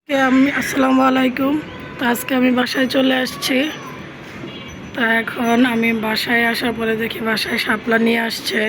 আসসালামু আলাইকুম। তো আজকে আমি বাসায় চলে আসছি। তা এখন আমি বাসায় আসার পরে দেখি বাসায় শাপলা নিয়ে আসছে।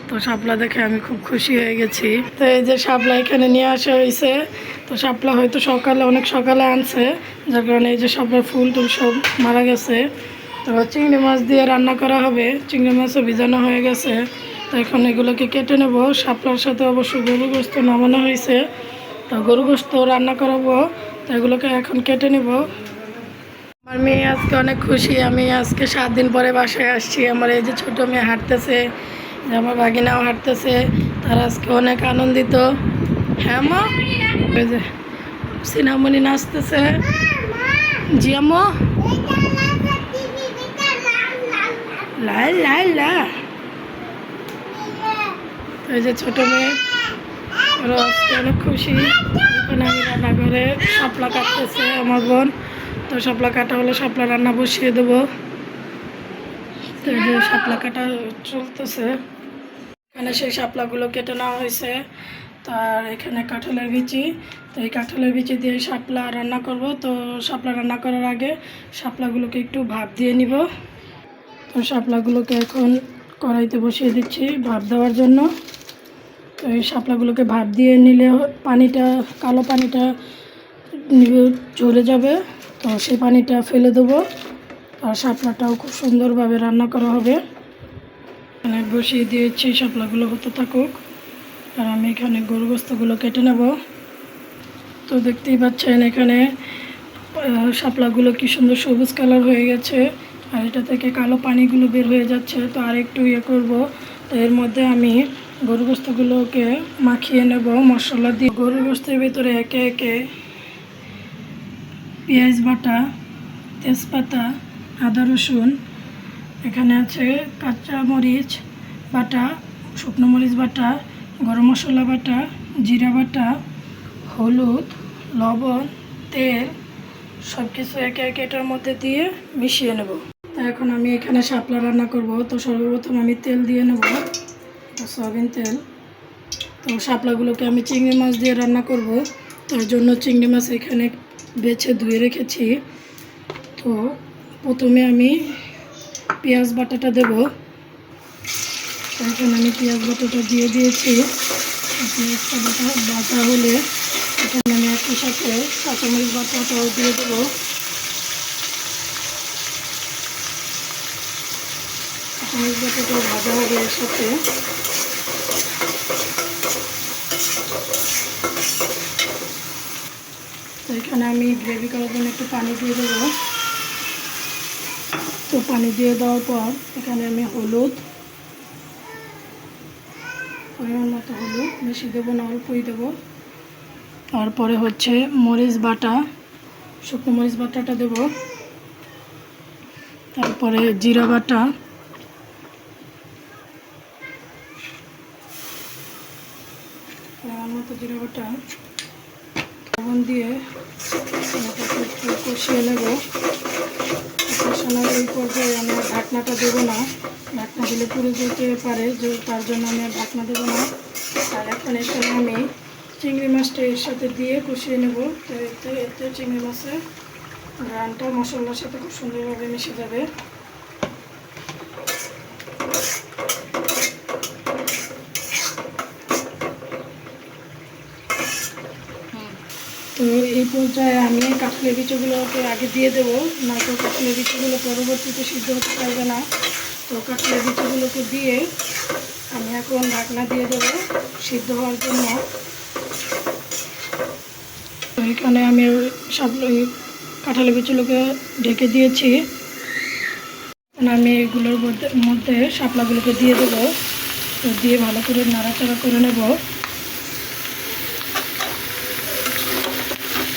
তো শাপলা দেখে আমি খুব খুশি হয়ে গেছি। তো এই যে শাপলা এখানে নিয়ে আসা হয়েছে। তো শাপলা হয়তো অনেক সকালে আনছে, যার কারণে এই যে শাপলার ফুল টুল সব মারা গেছে। তো চিংড়ি মাছ দিয়ে রান্না করা হবে, চিংড়ি মাছও ভিজানো হয়ে গেছে। তো এখন এগুলোকে কেটে নেব। শাপলার সাথে অবশ্য গরু গোস্ত নামানো হয়েছে, তো গরু গোস্ত রান্না করাবো। তো এগুলোকে এখন কেটে নেব। আমার মেয়ে আজকে অনেক খুশি, আমি আজকে 7 দিন পরে বাসায় আসছি। আমার এই যে ছোটো মেয়ে হাঁটতেছে, যে আমার ভাগিনাও হাঁটতেছে, তারা আজকে অনেক আনন্দিত। হ্যাঁ মা, ওই যে সিনামণি নাচতেছে। জি আম্মু, লা লা লা। এই যে ছোটো মেয়ে, ওরা আজকে অনেক খুশি। এখানে আমি রান্নাঘরে শাপলা কাটতেছে আমার বোন। তো শাপলা কাটা হলে শাপলা রান্না বসিয়ে দেবো। তো এই যে শাপলা কাটা চলতেছে। এখানে সেই শাপলাগুলো কেটে নেওয়া হয়েছে। তার এখানে কাঁঠালের বিচি। তো এই কাঁঠালের বিচি দিয়ে শাপলা রান্না করব। তো শাপলা রান্না করার আগে শাপলাগুলোকে একটু ভাপ দিয়ে নিব। তো শাপলাগুলোকে এখন কড়াইতে বসিয়ে দিচ্ছি ভাপ দেওয়ার জন্য। তো এই শাপলাগুলোকে ভাপ দিয়ে নিলে পানিটা, কালো পানিটা ঝরে যাবে। তো সেই পানিটা ফেলে দেবো। আর শাপলাটাও খুব সুন্দরভাবে রান্না করা হবে। এখানে বসিয়ে দিয়েছি, শাপলাগুলো হতে থাকুক। আর আমি এখানে গরু গোস্তগুলো কেটে নেব। তো দেখতেই পাচ্ছেন এখানে শাপলাগুলো কি সুন্দর সবুজ কালার হয়ে গেছে, আর এটা থেকে কালো পানিগুলো বের হয়ে যাচ্ছে। তো আর একটু করব। তো এর মধ্যে আমি গরু গোস্তগুলোকে মাখিয়ে নেব মশলা দিয়ে। গরু গোস্তের ভিতরে একে একে পেঁয়াজ বাটা, তেজপাতা, আদা রসুন, এখানে আছে কাঁচা মরিচ বাটা, শুকনো মরিচ বাটা, গরম মশলা বাটা, জিরা বাটা, হলুদ, লবণ, তেল, সব কিছু একে একে এটার মধ্যে দিয়ে মিশিয়ে নেব। তো এখন আমি এখানে শাপলা রান্না করব। তো সর্বপ্রথম আমি তেল দিয়ে নেব, সয়াবিন তেল। তো শাপলাগুলোকে আমি চিংড়ি মাছ দিয়ে রান্না করব। তার জন্য চিংড়ি মাছ এখানে বেছে ধুয়ে রেখেছি। তো প্রথমে আমি পেঁয়াজ বাটাটা দেব। এখন আমি পেঁয়াজ বাটাটা দিয়ে দিয়েছি। পেঁয়াজটা বাটা হলে এখানে আমি একই সাথে কাঁচামরিচ বাটাটাও দিয়ে দেবো। কাঁচামরিচ বাটাটাও ভাজা হবে এর সাথে। তো এখানে আমি গ্রেভি করার জন্য একটু পানি দিয়ে দেবো। তো পানি দিয়ে দেওয়ার পর এখানে আমি হলুদ, পরিমাণ মতো হলুদ, বেশি দেবো না, অল্পই দেবো। তারপরে হচ্ছে মরিচ বাটা, শুকনো মরিচ বাটাটা দেব। তারপরে জিরা বাটা, পরিমাণ মতো জিরা বাটা, লবণ দিয়ে একটু কষিয়ে নেব। কষানোর এই পর্যায়ে আমি ঢাকনাটা দেবো না, ঢাকনা দিলে পুড়ে যেতে পারে, যে তার জন্য আমি আর ঢাকনা দেবো না। আর এখন এখানে আমি চিংড়ি মাছটা এর সাথে দিয়ে কষিয়ে নেব। তো এতে চিংড়ি মাছের ঘ্রাণটা মশলার সাথে খুব সুন্দরভাবে মিশে যাবে। তো এই পর্যায়ে আমি কাঁঠালের বিচিগুলোকে আগে দিয়ে দেবো, নয়তো কাঁঠালের বিচিগুলো পরবর্তীতে সিদ্ধ হতে পারবে না। তো কাঁঠালের বিচিগুলোকে দিয়ে আমি এখন ঢাকনা দিয়ে দেবো সিদ্ধ হওয়ার জন্য। তো এখানে আমি সব কাঁঠালের বিচিগুলোকে ঢেকে দিয়েছি। আমি এগুলোর মধ্যে শাপলাগুলোকে দিয়ে দেবো। তো দিয়ে ভালো করে নাড়াচাড়া করে নেব।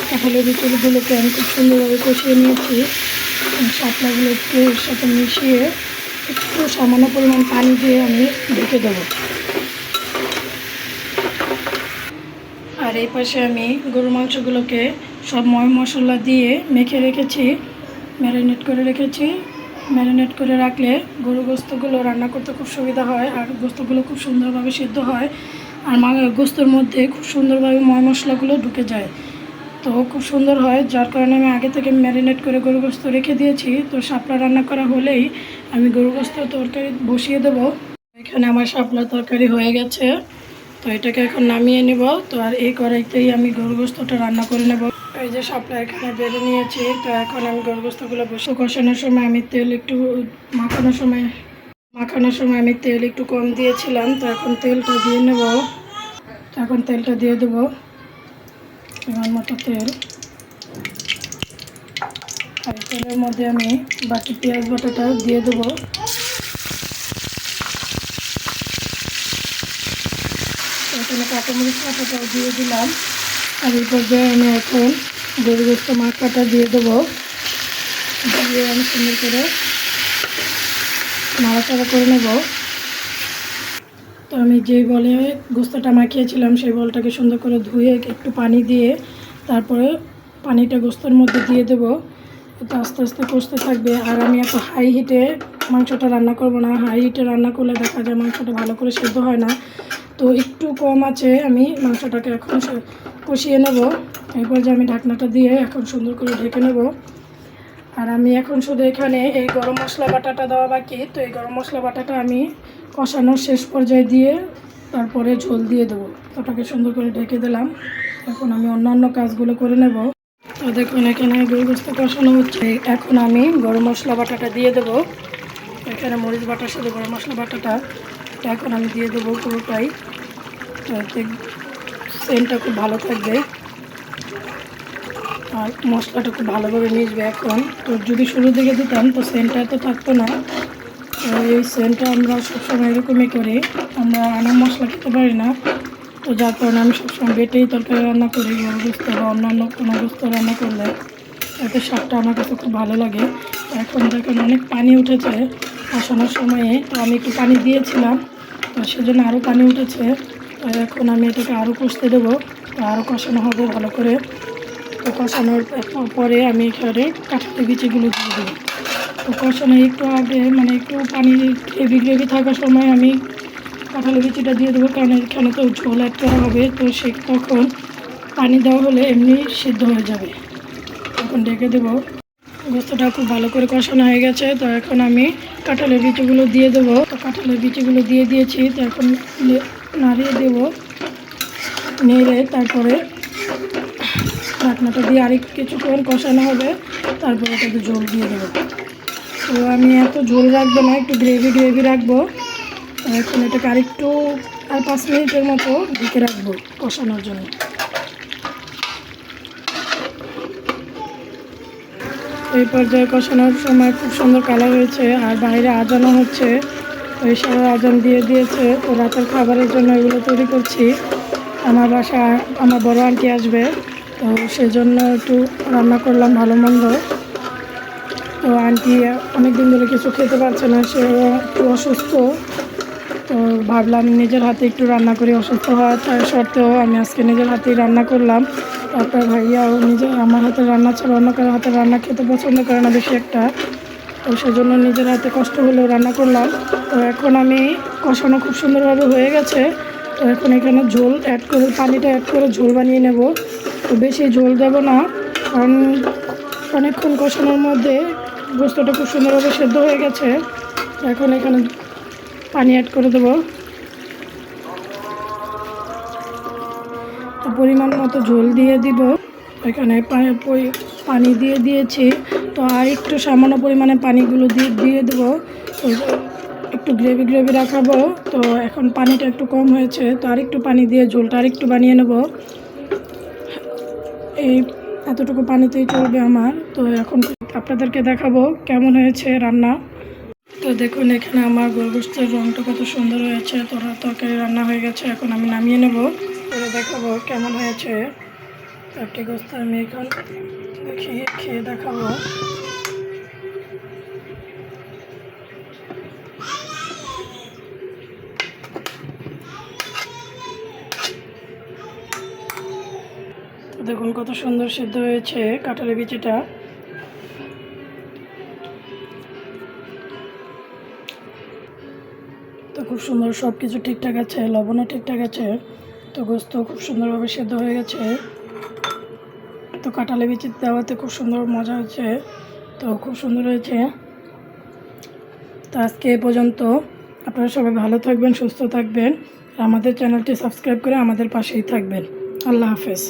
কাঁঠালের বিচিগুলোকে আমি খুব সুন্দরভাবে কষিয়ে নিয়েছি। শাপলাগুলো একটু এর সাথে মিশিয়ে একটু সামান্য পরিমাণ পানি দিয়ে আমি ঢেকে দেবো। আর এই পাশে আমি গরুর মাংসগুলোকে সব মশলা দিয়ে মেখে রেখেছি, ম্যারিনেট করে রেখেছি। ম্যারিনেট করে রাখলে গরু গোস্তগুলো রান্না করতে খুব সুবিধা হয়, আর গোস্তগুলো খুব সুন্দরভাবে সিদ্ধ হয়, আর গোস্তের মধ্যে খুব সুন্দরভাবে মশলাগুলো ঢুকে যায়। তো খুব সুন্দর হয়, যার কারণে আমি আগে থেকে ম্যারিনেট করে গরু গোস্ত রেখে দিয়েছি। তো শাপলা রান্না করা হলেই আমি গরু গোস্ত তরকারি বসিয়ে দেবো। এখানে আমার শাপলা তরকারি হয়ে গেছে, তো এটাকে এখন নামিয়ে নেব। তো আর এই কড়াইতেই আমি গরু গোস্তটা রান্না করে নেব। এই যে শাপলা এখানে বেড়ে নিয়েছি, তো এখন আমি গরু গোস্তগুলো বসে কষানোর সময় আমি তেল একটু মাখানোর সময় আমি তেল একটু কম দিয়েছিলাম। তো এখন তেলটা দিয়ে নেব। তো এখন তেলটা দিয়ে দেবো, আমার মতো তেল। আর তেলের মধ্যে আমি বাকি পেঁয়াজ বাটাটা দিয়ে দেবো। এখানে কাঁচামরিচ বাটাটাও দিয়ে দিলাম। আর এই পর্যায়ে আমি এখন গরু গোস্ত মাখাটা দিয়ে দেবো। দিয়ে আমি সুন্দর করে নাড়াচাড়া করে নেব। তো আমি যেই বলে গোস্তটা মাখিয়েছিলাম সেই বলটাকে সুন্দর করে ধুয়ে একটু পানি দিয়ে তারপরে পানিটা গোস্তের মধ্যে দিয়ে দেবো। তো আস্তে আস্তে কষতে থাকবে। আর আমি এত হাই হিটে মাংসটা রান্না করব না, হাই হিটে রান্না করলে দেখা যায় মাংসটা ভালো করে সেদ্ধ হয় না। তো একটু কম আছে আমি মাংসটাকে এখন কষিয়ে নেব। এরপর যে আমি ঢাকনাটা দিয়ে এখন সুন্দর করে ঢেকে নেব। আর আমি এখন শুধু এখানে এই গরম মশলা বাটাটা দেওয়া বাকি। তো এই গরম মশলা বাটাটা আমি কষানোর শেষ পর্যায়ে দিয়ে তারপরে ঝোল দিয়ে দেবো। ওটাকে সুন্দর করে ঢেকে দিলাম। এখন আমি অন্যান্য কাজগুলো করে নেব। তো দেখুন এখানে গরু গোস্ত কষানো হচ্ছে। এখন আমি গরম মশলা বাটাটা দিয়ে দেবো। এখানে মরিচ বাটার সাথে গরম মশলা বাটাটা এখন আমি দিয়ে দেবো পুরোটাই। তো এতে সেন্টটা খুব ভালো থাকবে আর মশলাটা খুব ভালোভাবে মিশবে। এখন তো যদি শুরুর দিকে দিতাম তো সেন্টটা তো থাকতো না। তো এই সেন্টটা আমরা সবসময় এরকমই করি, আমরা আনার মশলা খেতে পারি না। তো যার কারণে আমি সবসময় বেটেই তরকারি রান্না করি। গরু গোস্ত বা অন্যান্য কোনো গোস্ত রান্না করলে এতে স্বাদটা আমার কাছে খুব ভালো লাগে। তো এখন দেখুন অনেক পানি উঠেছে কষানোর সময়ে। তো আমি একটু পানি দিয়েছিলাম, তো সেজন্য আরও পানি উঠেছে। তো এখন আমি এটাকে আরও কষতে দেবো। তো আরও কষানো হবে ভালো করে। তো কষানোর পরে আমি এখানে কাঁঠালের বিচিগুলো দিয়ে দেবো। তো কষানো একটু আগে মানে একটু পানি গ্রেভি গ্রেভি থাকার সময় আমি কাঁঠালের বিচিটা দিয়ে দেবো, কারণ এখানে তো ঝোল অ্যাড করা হবে। তো সে তখন পানি দেওয়া হলে এমনি সিদ্ধ হয়ে যাবে। এখন ঢেকে দেবো। গোস্তটা খুব ভালো করে কষানো হয়ে গেছে। তো এখন আমি কাঁঠালের বিচিগুলো দিয়ে দেবো। তো কাঁঠালের বিচিগুলো দিয়ে দিয়েছি। তো এখন নাড়িয়ে দেবো, নেড়ে তারপরে ঢাকনাটা দিয়ে আরেক কিছুক্ষণ কষানো হবে। তারপরে এটাকে ঝোল দিয়ে দেবো। তো আমি এত ঝোল রাখবো না, একটু গ্রেভি গ্রেভি রাখবো। এখন এটাকে আরেকটু 5 মিনিটের মতো ঢেকে রাখবো কষানোর জন্য। এই পর্যায়ে কষানোর সময় খুব সুন্দর কালার হয়েছে আর বাইরে আজানও হচ্ছে। ওই সারা আজান দিয়ে দিয়েছে। তো রাতের খাবারের জন্য এগুলো তৈরি করছি। আমার বাসায় আমার বড় আন্টি আসবে, তো সেজন্য একটু রান্না করলাম ভালো মন্দ। তো আন্টি অনেক দিন ধরে কিছু খেতে পারছে না, সে একটু অসুস্থ। তো ভাবলাম নিজের হাতে একটু রান্না করি, অসুস্থ হওয়ার সত্ত্বেও আমি আজকে নিজের হাতেই রান্না করলাম। তারপর ভাইয়াও আমার হাতে রান্না ছাড়া অন্য কারো হাতে রান্না খেতে পছন্দ করে না বেশি একটা। তো সেজন্য নিজের হাতে কষ্ট হলেও রান্না করলাম। তো এখন আমি কষানো খুব সুন্দরভাবে হয়ে গেছে। তো এখন এখানে ঝোল অ্যাড করে পানিটা অ্যাড করে ঝোল বানিয়ে নেব। তো বেশি ঝোল দেবো না, কারণ অনেকক্ষণ কষানোর মধ্যে গোস্তটা খুব সুন্দরভাবে সেদ্ধ হয়ে গেছে। তো এখন এখানে পানি অ্যাড করে দেবো। তো পরিমাণ মতো ঝোল দিয়ে দিব। এখানে পানি দিয়ে দিয়েছি। তো আর একটু সামান্য পরিমাণে পানিগুলো দিয়ে দেবো। তো একটু গ্রেভি গ্রেভি রাখাবো। তো এখন পানিটা একটু কম হয়েছে, তো আর একটু পানি দিয়ে ঝোলটা আর একটু বানিয়ে নেব। এই এতটুকু পানিতেই চলবে আমার। তো এখন আপনাদেরকে দেখাবো কেমন হয়েছে রান্না। তো দেখুন এখানে আমার গরু গোস্তের রঙটা কত সুন্দর হয়েছে। তো তরকারি রান্না হয়ে গেছে, এখন আমি নামিয়ে নেব। করে দেখাবো কেমন হয়েছে। একটি গোস্ত আমি এখন খেয়ে দেখাবো। দেখুন কত সুন্দর সিদ্ধ হয়েছে কাঁঠালের বিচিটা। তো খুব সুন্দর সব কিছু ঠিকঠাক আছে, লবণও ঠিকঠাক আছে। তো গোস্ত খুব সুন্দরভাবে সিদ্ধ হয়ে গেছে। কাঁঠালি বিচি দেওয়াতে খুব সুন্দর মজা হয়েছে, তো খুব সুন্দর হয়েছে। তো আজকে এ পর্যন্ত। আপনারা সবাই ভালো থাকবেন, সুস্থ থাকবেন, আমাদের চ্যানেলটি সাবস্ক্রাইব করে আমাদের পাশেই থাকবেন। আল্লাহ হাফেজ।